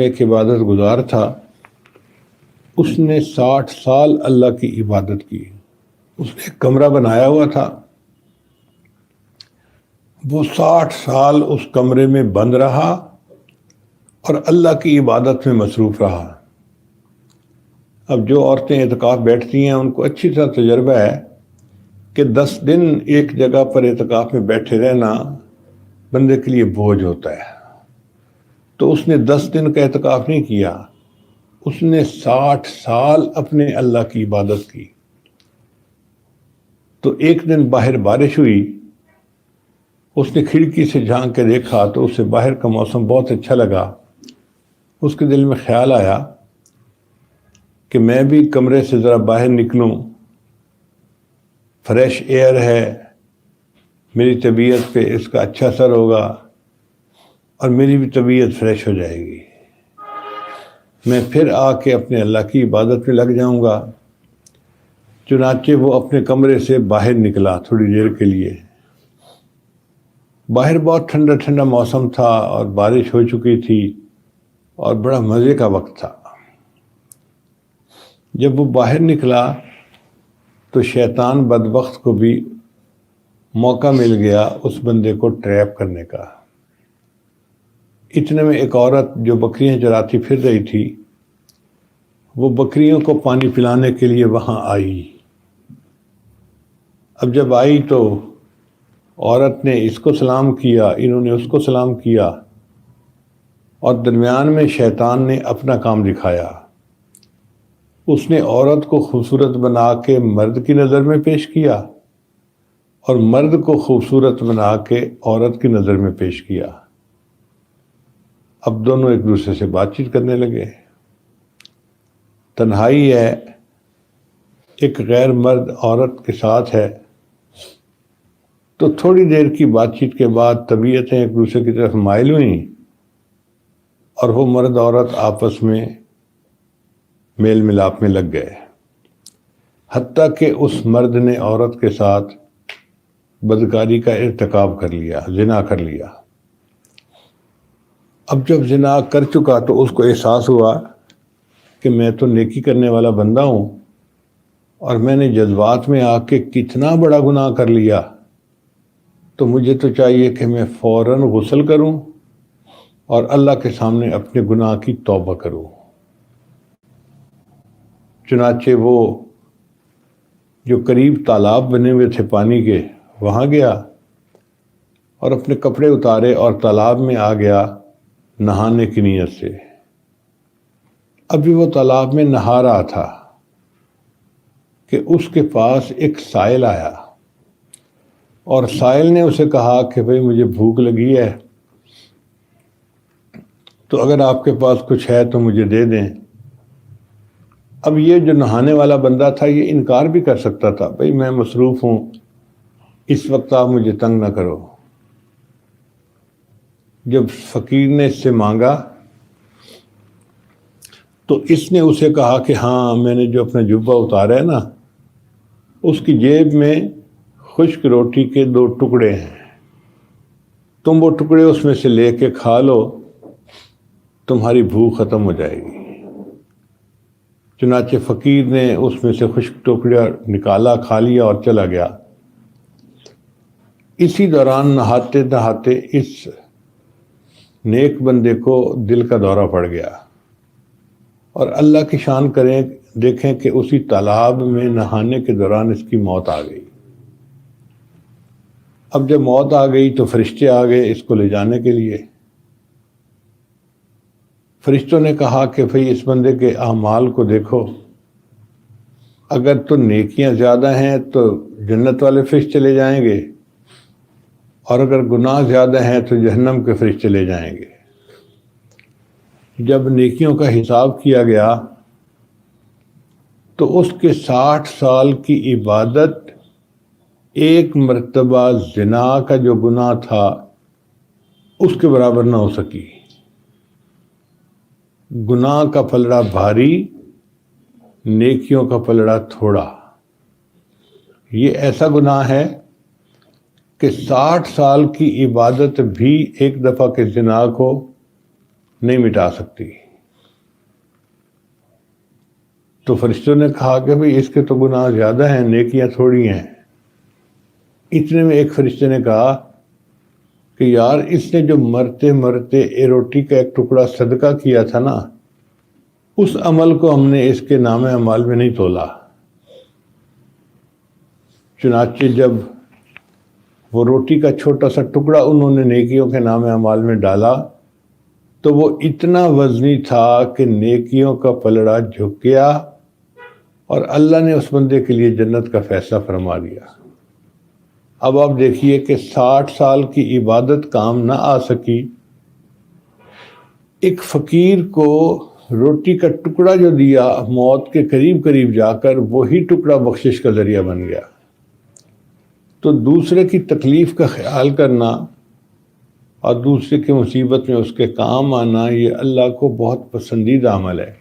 ایک عبادت گزار تھا، اس نے 60 سال اللہ کی عبادت کی۔ اس نے ایک کمرہ بنایا ہوا تھا، وہ 60 سال اس کمرے میں بند رہا اور اللہ کی عبادت میں مصروف رہا۔ اب جو عورتیں اعتکاف بیٹھتی ہیں ان کو اچھی طرح تجربہ ہے کہ 10 دن ایک جگہ پر اعتکاف میں بیٹھے رہنا بندے کے لیے بوجھ ہوتا ہے۔ تو اس نے 10 دن کا اعتکاف نہیں کیا، اس نے 60 سال اپنے اللہ کی عبادت کی۔ تو ایک دن باہر بارش ہوئی، اس نے کھڑکی سے جھانک کے دیکھا تو اسے باہر کا موسم بہت اچھا لگا۔ اس کے دل میں خیال آیا کہ میں بھی کمرے سے ذرا باہر نکلوں، فریش ایئر ہے، میری طبیعت پہ اس کا اچھا اثر ہوگا اور میری بھی طبیعت فریش ہو جائے گی، میں پھر آ کے اپنے اللہ کی عبادت میں لگ جاؤں گا۔ چنانچہ وہ اپنے کمرے سے باہر نکلا تھوڑی دیر کے لیے۔ باہر بہت ٹھنڈا ٹھنڈا موسم تھا اور بارش ہو چکی تھی اور بڑا مزے کا وقت تھا۔ جب وہ باہر نکلا تو شیطان بدبخت کو بھی موقع مل گیا اس بندے کو ٹریپ کرنے کا۔ اتنے میں ایک عورت جو بکریاں چراتی پھر رہی تھی، وہ بکریوں کو پانی پلانے کے لیے وہاں آئی۔ اب جب آئی تو عورت نے اس کو سلام کیا، انہوں نے اس کو سلام کیا، اور درمیان میں شیطان نے اپنا کام دکھایا۔ اس نے عورت کو خوبصورت بنا کے مرد کی نظر میں پیش کیا اور مرد کو خوبصورت بنا کے عورت کی نظر میں پیش کیا۔ اب دونوں ایک دوسرے سے بات چیت کرنے لگے۔ تنہائی ہے، ایک غیر مرد عورت کے ساتھ ہے، تو تھوڑی دیر کی بات چیت کے بعد طبیعتیں ایک دوسرے کی طرف مائل ہوئیں اور وہ مرد عورت آپس میں میل ملاپ میں لگ گئے، حتیٰ کہ اس مرد نے عورت کے ساتھ بدکاری کا ارتکاب کر لیا، زنا کر لیا۔ اب جب زنا کر چکا تو اس کو احساس ہوا کہ میں تو نیکی کرنے والا بندہ ہوں اور میں نے جذبات میں آ کے کتنا بڑا گناہ کر لیا، تو مجھے تو چاہیے کہ میں فوراً غسل کروں اور اللہ کے سامنے اپنے گناہ کی توبہ کروں۔ چنانچہ وہ جو قریب تالاب بنے ہوئے تھے پانی کے، وہاں گیا اور اپنے کپڑے اتارے اور تالاب میں آ گیا نہانے کی نیت سے۔ ابھی وہ تالاب میں نہا رہا تھا کہ اس کے پاس ایک سائل آیا اور سائل نے اسے کہا کہ بھئی مجھے بھوک لگی ہے، تو اگر آپ کے پاس کچھ ہے تو مجھے دے دیں۔ اب یہ جو نہانے والا بندہ تھا یہ انکار بھی کر سکتا تھا، بھئی میں مصروف ہوں، اس وقت آپ مجھے تنگ نہ کرو۔ جب فقیر نے اس سے مانگا تو اس نے اسے کہا کہ ہاں، میں نے جو اپنا جبہ اتارا ہے نا، اس کی جیب میں خشک روٹی کے 2 ٹکڑے ہیں، تم وہ ٹکڑے اس میں سے لے کے کھا لو، تمہاری بھوک ختم ہو جائے گی۔ چنانچہ فقیر نے اس میں سے خشک ٹکڑا نکالا، کھا لیا اور چلا گیا۔ اسی دوران نہاتے نہاتے اس نیک بندے کو دل کا دورہ پڑ گیا، اور اللہ کی شان کریں دیکھیں کہ اسی تالاب میں نہانے کے دوران اس کی موت آ گئی۔ اب جب موت آ گئی تو فرشتے آ گئے اس کو لے جانے کے لیے۔ فرشتوں نے کہا کہ بھئی اس بندے کے اعمال کو دیکھو، اگر تو نیکیاں زیادہ ہیں تو جنت والے فرشتے چلے جائیں گے، اور اگر گناہ زیادہ ہیں تو جہنم کے فرشتے چلے جائیں گے۔ جب نیکیوں کا حساب کیا گیا تو اس کے 60 سال کی عبادت ایک مرتبہ زنا کا جو گناہ تھا اس کے برابر نہ ہو سکی۔ گناہ کا پلڑا بھاری، نیکیوں کا پلڑا تھوڑا۔ یہ ایسا گناہ ہے کہ 60 سال کی عبادت بھی ایک دفعہ کے زنا کو نہیں مٹا سکتی۔ تو فرشتوں نے کہا کہ بھئی اس کے تو گناہ زیادہ ہیں، نیکیاں تھوڑی ہیں۔ اتنے میں ایک فرشتے نے کہا کہ یار اس نے جو مرتے مرتے روٹی کا ایک ٹکڑا صدقہ کیا تھا نا، اس عمل کو ہم نے اس کے نام اعمال میں نہیں تولا۔ چنانچہ جب وہ روٹی کا چھوٹا سا ٹکڑا انہوں نے نیکیوں کے نام اعمال میں ڈالا تو وہ اتنا وزنی تھا کہ نیکیوں کا پلڑا جھک گیا اور اللہ نے اس بندے کے لیے جنت کا فیصلہ فرما دیا۔ اب آپ دیکھیے کہ 60 سال کی عبادت کام نہ آ سکی، ایک فقیر کو روٹی کا ٹکڑا جو دیا موت کے قریب قریب جا کر، وہی ٹکڑا بخشش کا ذریعہ بن گیا۔ تو دوسرے کی تکلیف کا خیال کرنا اور دوسرے کی مصیبت میں اس کے کام آنا، یہ اللہ کو بہت پسندیدہ عمل ہے۔